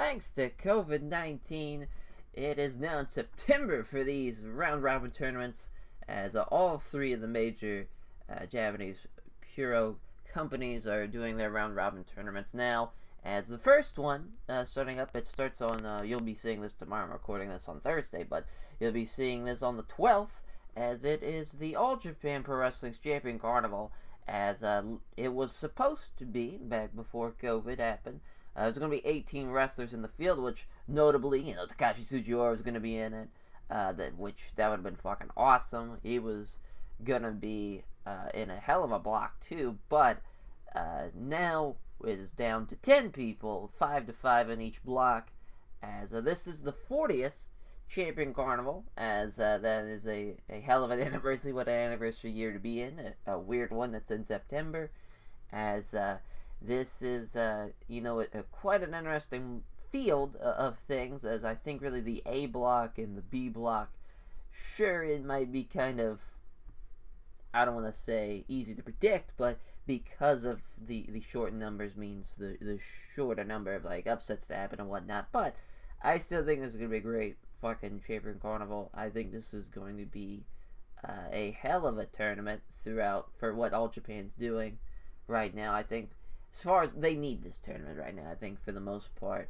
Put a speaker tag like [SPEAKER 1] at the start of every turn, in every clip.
[SPEAKER 1] thanks to COVID-19, it is now in September for these round-robin tournaments, as all three of the major Japanese Puro companies are doing their round-robin tournaments now. As the first one starting up, it starts on, you'll be seeing this tomorrow, I'm recording this on Thursday, but you'll be seeing this on the 12th, as it is the All Japan Pro Wrestling's Champion Carnival, as it was supposed to be back before COVID happened. There's going to be 18 wrestlers in the field, which notably, Takashi Sugiura was going to be in it, that would have been fucking awesome. He was going to be in a hell of a block too, but now it is down to 10 people, 5 to 5 in each block, as this is the 40th Champion Carnival, as that is a hell of an anniversary, what an anniversary year to be in, a weird one that's in September, as this is, quite an interesting field of things, as I think really the A block and the B block, sure, it might be kind of, I don't want to say easy to predict, but because of the short numbers means the shorter number of, upsets to happen and whatnot, but I still think this is going to be a great fucking Champion Carnival. I think this is going to be a hell of a tournament throughout for what All Japan's doing right now. I think as far as they need this tournament right now, I think for the most part,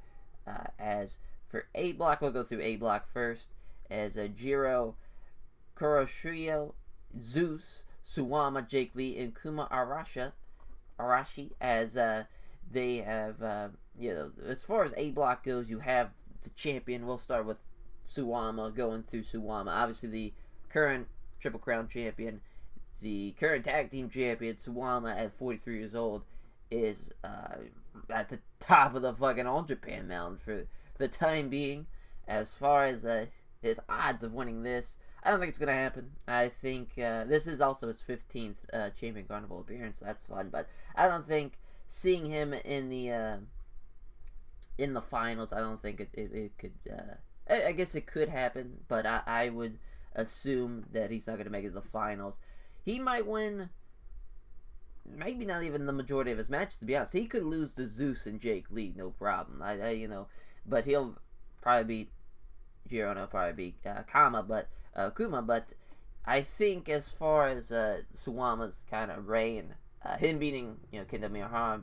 [SPEAKER 1] as for A block, we'll go through A block first, as Jiro, Kuroshio, Zeus, Suwama, Jake Lee, and Kuma Arashi, as they have, as far as A block goes, you have the champion. We'll start with Suwama, going through Suwama. Obviously, the current Triple Crown champion, the current tag team champion, Suwama, at 43 years old, is at the top of the fucking All Japan mountain for the time being. As far as his odds of winning this, I don't think it's going to happen. I think this is also his 15th Champion Carnival appearance. So that's fun, but I don't think seeing him in the finals, I don't think it could. I guess it could happen, but I would assume that he's not going to make it to the finals. He might win, maybe not even the majority of his matches, to be honest. He could lose to Zeus and Jake Lee, no problem. But he'll probably beat Jiro, and he'll probably beat Kuma, but I think as far as Suwama's kind of reign, him beating Kenta Miyahara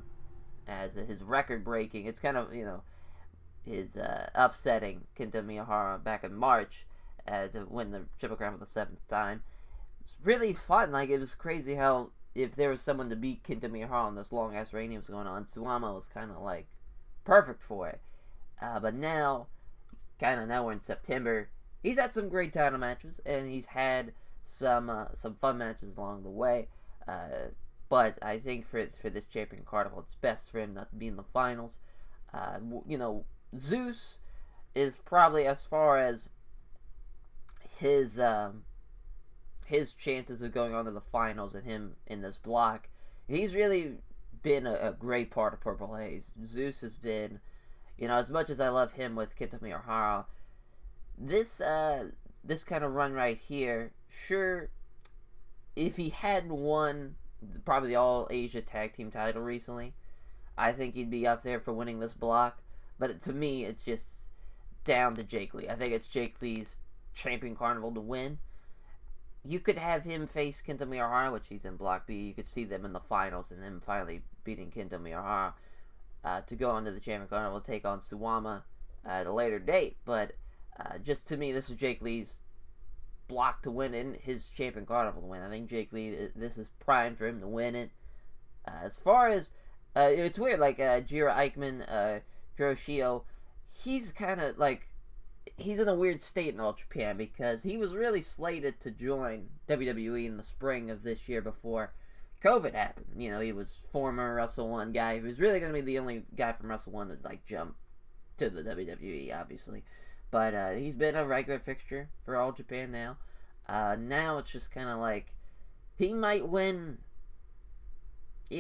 [SPEAKER 1] as his record breaking, it's kind of his upsetting Kenta Miyahara back in March to win the Triple Crown for the 7th time. It's really fun. It was crazy how if there was someone to beat Kenta Miyahara on this long ass reign he was going on, Suwama was kind of perfect for it. But now we're in September. He's had some great title matches, and he's had some fun matches along the way. But I think for this Champion Carnival, it's best for him not to be in the finals. Zeus is probably, as far as his chances of going on to the finals and him in this block, he's really been a great part of Purple Haze. Zeus has been, as much as I love him with Kenta Miyahara, this kind of run right here, sure, if he hadn't won probably the All Asia Tag Team title recently, I think he'd be up there for winning this block. But to me, it's just down to Jake Lee. I think it's Jake Lee's Champion Carnival to win. You could have him face Kenta Miyahara, which he's in Block B. You could see them in the finals and him finally beating Kenta Miyahara to go on to the Champion Carnival, take on Suwama at a later date. But just to me, this is Jake Lee's block to win and his Champion Carnival to win. I think Jake Lee, this is prime for him to win it. As far as, it's weird, Jiro Eichmann, Kuroshio, he's kind of he's in a weird state in All Japan because he was really slated to join WWE in the spring of this year before COVID happened. He was former Wrestle 1 guy. He was really going to be the only guy from Wrestle 1 to jump to the WWE, obviously. But he's been a regular fixture for All Japan now. Now it's just kind of he might win.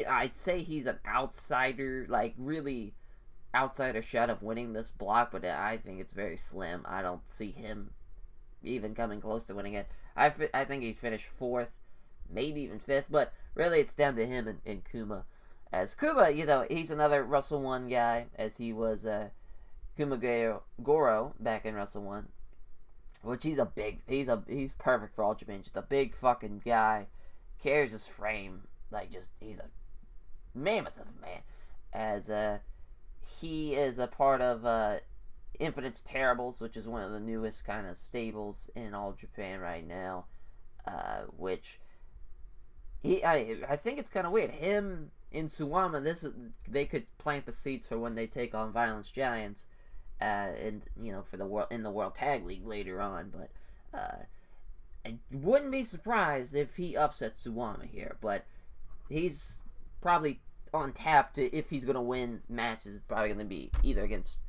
[SPEAKER 1] I'd say he's an outsider, really outsider shot of winning this block, but I think it's very slim. I don't see him even coming close to winning it. I think he'd finish 4th, maybe even 5th, but really it's down to him and Kuma. As Kuma, he's another Wrestle 1 guy, as he was Goro back in Wrestle 1, which he's perfect for All Japan. Just a big fucking guy, carries his frame like he's a mammoth of a man. As he is a part of Infinite's Terribles, which is one of the newest kind of stables in All Japan right now. Which I think it's kind of weird. Him in Suwama, they could plant the seeds for when they take on Violence Giants, and for the World Tag League later on. But I wouldn't be surprised if he upsets Suwama here. But he's probably on tap to, if he's gonna win matches, probably gonna be either against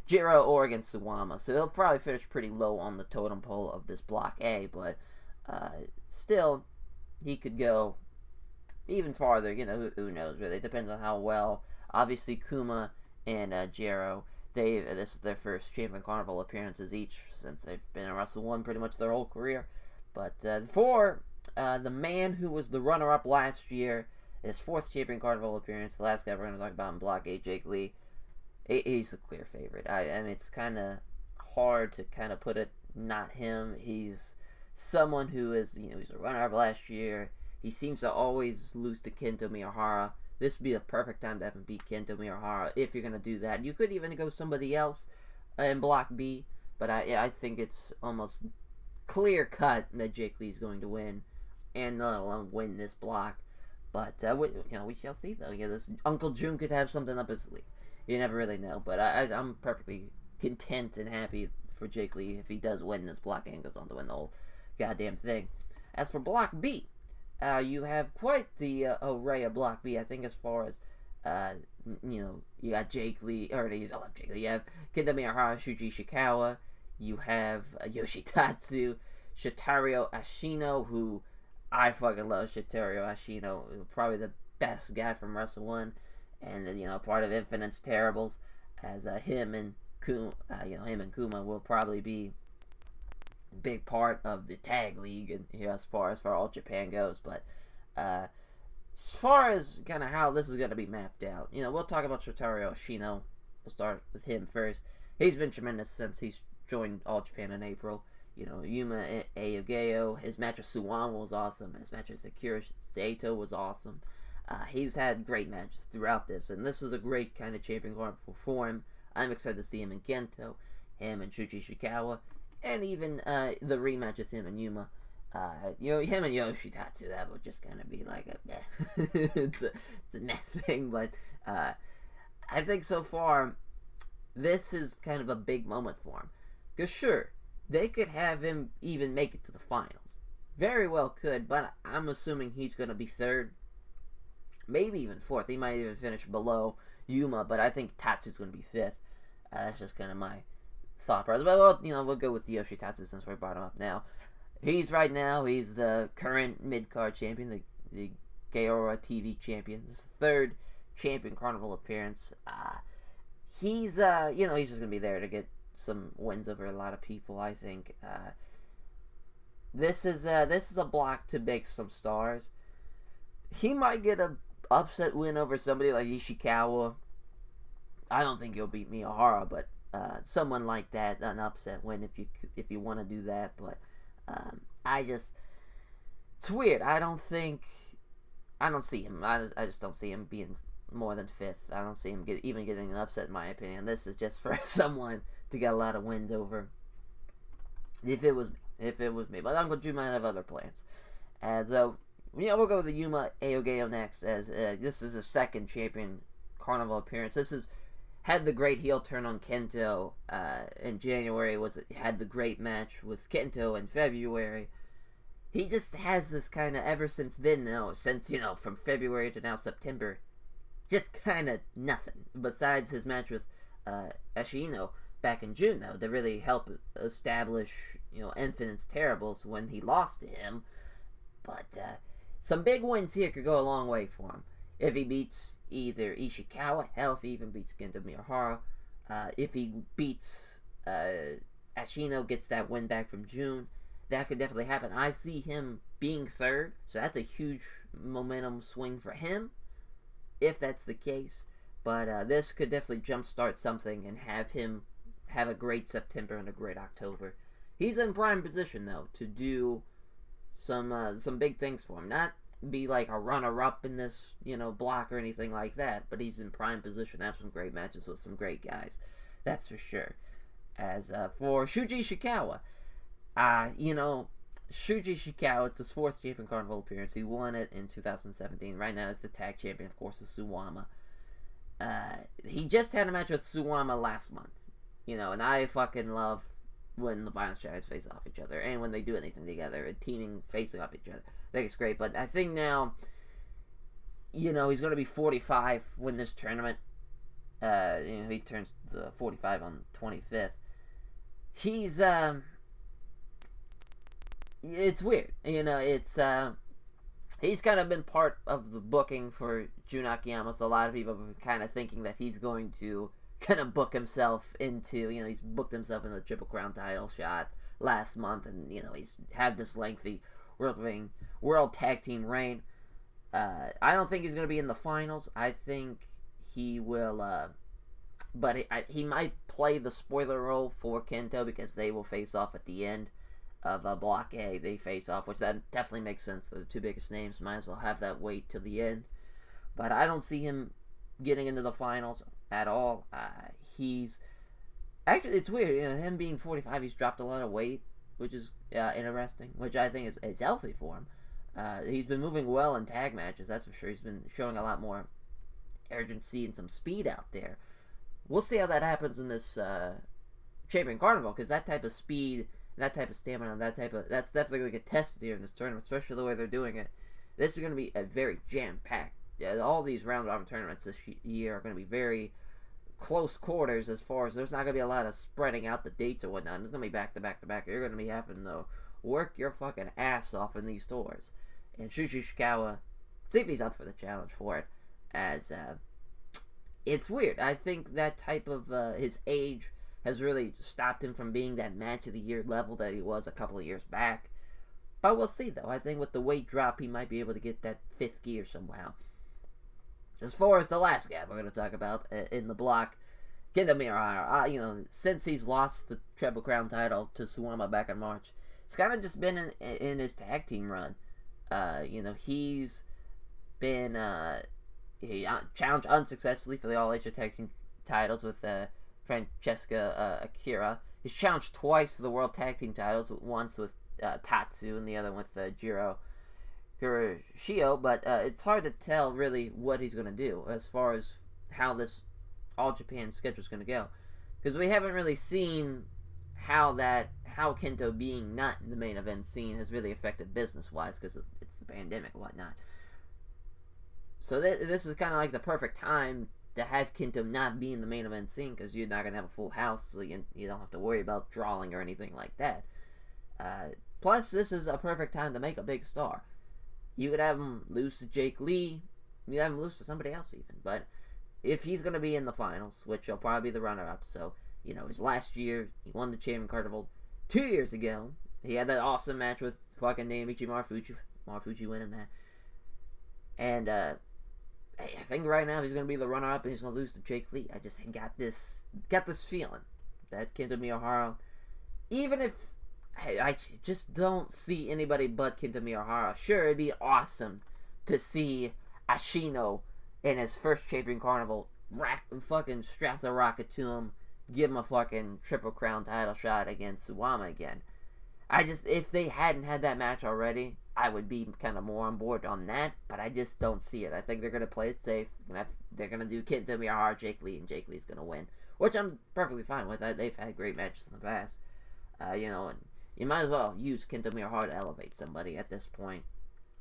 [SPEAKER 1] Jiro or against Suwama. So he'll probably finish pretty low on the totem pole of this Block A. But still, he could go even farther. Who knows, really. It depends on how well. Obviously, Kuma and Jiro, this is their first Champion Carnival appearances each, since they've been in Wrestle 1 pretty much their whole career. But for the man who was the runner-up last year, his 4th Champion Carnival appearance, the last guy we're going to talk about in Block A, Jake Lee, he's the clear favorite. I mean, it's kind of hard to kind of put it not him. He's someone who is, he's a runner-up last year. He seems to always lose to Kento Miyahara. This would be the perfect time to have him beat Kento Miyahara if you're going to do that. You could even go somebody else in Block B, but I think it's almost clear-cut that Jake Lee's going to win, and let alone win this block. But, we shall see, though. This Uncle June could have something up his sleeve. You never really know, but I'm perfectly content and happy for Jake Lee if he does win this block and goes on to win the whole goddamn thing. As for Block B, you have quite the array of Block B. I think as far as you got Jake Lee, or you don't have Jake Lee. You have Kento Miyahara, Shuji Shikawa. You have Yoshitatsu, Chertario Ashino, who I fucking love. Chertario Ashino, probably the best guy from Wrestle 1, and part of Infinite's Terribles. As him and Kuma will probably be big part of the tag league, and as far as All Japan goes. But as far as kind of how this is going to be mapped out, we'll talk about Chertario Ashino. We'll start with him first. He's been tremendous since he's joined All Japan in April. Yuma Aogeyo, his match with Suwama was awesome. His match with Akira Saito was awesome. He's had great matches throughout this, and this is a great kind of champion carnival for him. I'm excited to see him in Gento, him and Shuji Shikawa, and even the rematch with him and Yuma. Him and Yoshitatsu, that would just kind of be like a meh. it's a meh thing, but I think so far, this is kind of a big moment for him. Because sure, they could have him even make it to the finals. Very well could, but I'm assuming he's going to be 3rd. Maybe even 4th. He might even finish below Yuma, but I think Tatsu's going to be 5th. That's just kind of my thought process. But, we'll go with Yoshitatsu since we brought him up now. He's the current mid-card champion, the Gaora TV champion. This is the 3rd Champion Carnival appearance. He's just going to be there to get some wins over a lot of people, I think. This is a block to make some stars. He might get a upset win over somebody like Ishikawa. I don't think he'll beat Miyahara, but someone like that, an upset win if you want to do that. But it's weird. I don't see him. I just don't see him being more than 5th. I don't see him even getting an upset, in my opinion. This is just for someone to get a lot of wins over. If it was me. But Uncle Drew might have other plans. As we'll go with the Yuma Aogeyo next, as this is his 2nd Champion Carnival appearance. This is had the great heel turn on Kento in January. Had the great match with Kento in February. He just has this kind of, ever since then, from February to now September, just kind of nothing besides his match with Ashino back in June, though, to really help establish Infinite's Terribles when he lost to him. But some big wins here could go a long way for him. If he beats either Ishikawa, hell, if he even beats Kento Miyahara, if he beats Ashino, gets that win back from June, that could definitely happen. I see him being 3rd, so that's a huge momentum swing for him, if that's the case. But this could definitely jumpstart something and have him have a great September and a great October. He's in prime position though to do some big things for him. Not be like a runner-up in this block or anything like that, but he's in prime position to have some great matches with some great guys. That's for sure. As for Shuji Shikawa, Shuji Shikawa, it's his 4th Champion Carnival appearance. He won it in 2017. Right now, he's the tag champion, of course, with Suwama. He just had a match with Suwama last month. And I fucking love when the Violence Giants face off each other, and when they do anything together, and teaming, facing off each other. I think it's great, but I think now, he's going to be 45 when this tournament, he turns the 45 on the 25th. He's, it's weird, he's kind of been part of the booking for Jun Akiyama, so a lot of people have been kind of thinking that he's going to kind of book himself into, he's booked himself in the Triple Crown title shot last month, and, he's had this lengthy World Tag Team reign. I don't think he's going to be in the finals. I think he will, but he might play the spoiler role for Kento, because they will face off at the end of Block A. They face off, which that definitely makes sense. They're the 2 biggest names. Might as well have that wait till the end. But I don't see him getting into the finals at all. He's actually, it's weird, him being 45, he's dropped a lot of weight, which is interesting, which I think is healthy for him. He's been moving well in tag matches, that's for sure. He's been showing a lot more urgency and some speed out there. We'll see how that happens in this Champion Carnival, because that type of speed, that type of stamina, that's definitely going to get tested here in this tournament, especially the way they're doing it. This is going to be a very jam-packed. All these round-robin tournaments this year are going to be very close quarters, as far as there's not going to be a lot of spreading out the dates or whatnot. It's going to be back-to-back-to-back. You're going to be having to work your fucking ass off in these tours. And Shuji Shikawa, see if he's up for the challenge for it, as it's weird. I think that type of his age has really stopped him from being that match of the year level that he was a couple of years back. But we'll see, though. I think with the weight drop, he might be able to get that 5th gear somehow. As far as the last guy we're going to talk about in the block, Kento Miyahara, since he's lost the Triple Crown title to Suwama back in March, it's kind of just been in his tag team run. He's been he challenged unsuccessfully for the All Asia Tag Team titles with Francesca Akira. He's challenged twice for the World Tag Team titles, once with Tatsu and the other with Jiro Kuroshio, but it's hard to tell really what he's going to do as far as how this All Japan schedule is going to go, because we haven't really seen how Kento being not in the main event scene has really affected business-wise, because it's the pandemic and whatnot. So this is kind of like the perfect time to have Kento not be in the main event scene, because you're not going to have a full house, so you don't have to worry about drawing or anything like that. Plus, this is a perfect time to make a big star. You could have him lose to Jake Lee. You could have him lose to somebody else even. But if he's going to be in the finals, which he'll probably be the runner-up, so, his last year, he won the Champion Carnival 2 years ago. He had that awesome match with fucking Naomichi Marufuji, with Marufuji winning that. And, I think right now he's going to be the runner-up and he's going to lose to Jake Lee. I just got this feeling that Kento Miyahara, even if I just don't see anybody but Kento Miyahara. Sure, it'd be awesome to see Ashino in his first Champion Carnival fucking strap the rocket to him, give him a fucking Triple Crown title shot against Suwama again. If they hadn't had that match already, I would be kind of more on board on that, but I just don't see it. I think they're going to play it safe. They're going to do Kento Miyahara, Jake Lee, and Jake Lee's going to win, which I'm perfectly fine with. They've had great matches in the past. And you might as well use Kento Miyahara to elevate somebody at this point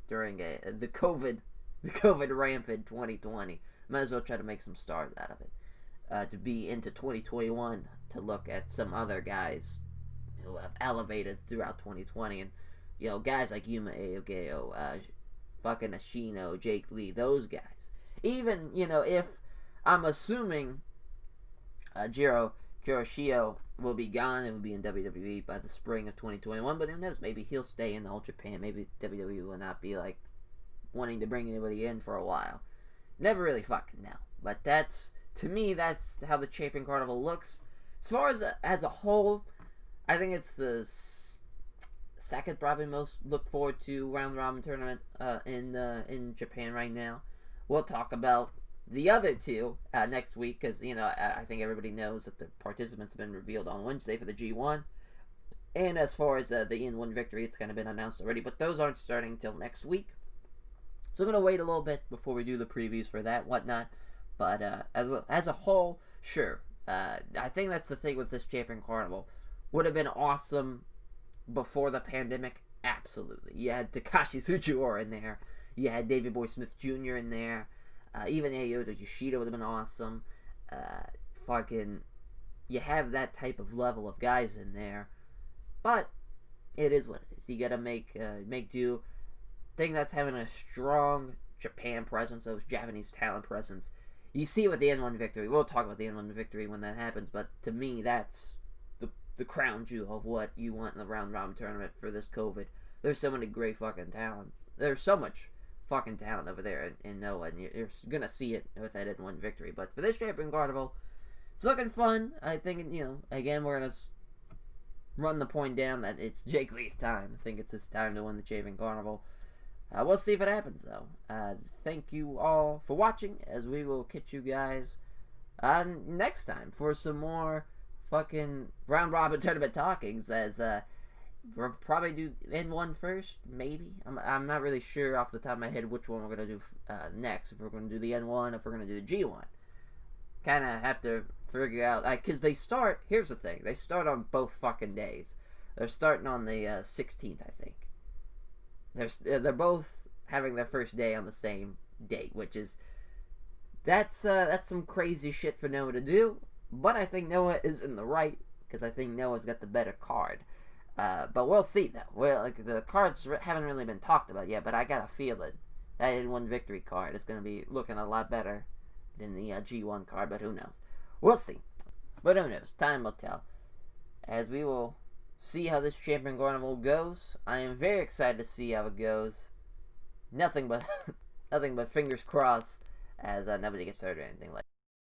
[SPEAKER 1] during the COVID rampant 2020. Might as well try to make some stars out of it. To be into 2021, to look at some other guys who have elevated throughout 2020, and guys like Yuma Aogeyo, fucking Ashino, Jake Lee, those guys. Even if I'm assuming Jiro Kuroshio will be gone and will be in WWE by the spring of 2021, but who knows? Maybe he'll stay in All Japan. Maybe WWE will not be wanting to bring anybody in for a while. Never really fucking know. But that's, to me, that's how the Champion Carnival looks. As far as a whole, I think it's the second probably most looked forward to round robin tournament in Japan right now. We'll talk about the other two next week, because I think everybody knows that the participants have been revealed on Wednesday for the G1. And as far as the N1 victory, it's kind of been announced already, but those aren't starting until next week. So I'm going to wait a little bit before we do the previews for that, whatnot. But as a whole, sure. I think that's the thing with this Champion Carnival. Would have been awesome before the pandemic, absolutely. You had Takashi Tsuchiura in there. You had Davey Boy Smith Jr. in there. Even Ayoto Yoshida would have been awesome. You have that type of level of guys in there. But it is what it is. You gotta make do. Thing that's having a strong Japan presence, those Japanese talent presence. You see it with the N1 victory. We'll talk about the N1 victory when that happens, but to me, that's the crown jewel of what you want in the round robin tournament for this COVID. There's so many great fucking talent. There's so much fucking talent over there in Noah, and you're gonna see it with that N1 victory. But for this Champion Carnival, it's looking fun. I think, again, we're gonna run the point down that it's Jake Lee's time. I think it's his time to win the Champion Carnival. We'll see if it happens, though. Thank you all for watching, as we will catch you guys next time for some more fucking round robin tournament talkings, as we'll probably do N1 first, maybe. I'm not really sure off the top of my head which one we're going to do next. If we're going to do the N1, if we're going to do the G1. Kind of have to figure out, because they start, here's the thing, they start on both fucking days. They're starting on the 16th, I think. They're both having their first day on the same date, which is, that's some crazy shit for Noah to do, but I think Noah is in the right, because I think Noah's got the better card. But we'll see, though. Well, the cards haven't really been talked about yet, but I got a feeling that N1 victory card is going to be looking a lot better than the G1 card, but who knows? We'll see. But who knows? Time will tell. As we will see how this Champion Carnival goes. I am very excited to see how it goes. Nothing but fingers crossed, as nobody gets hurt or anything like that.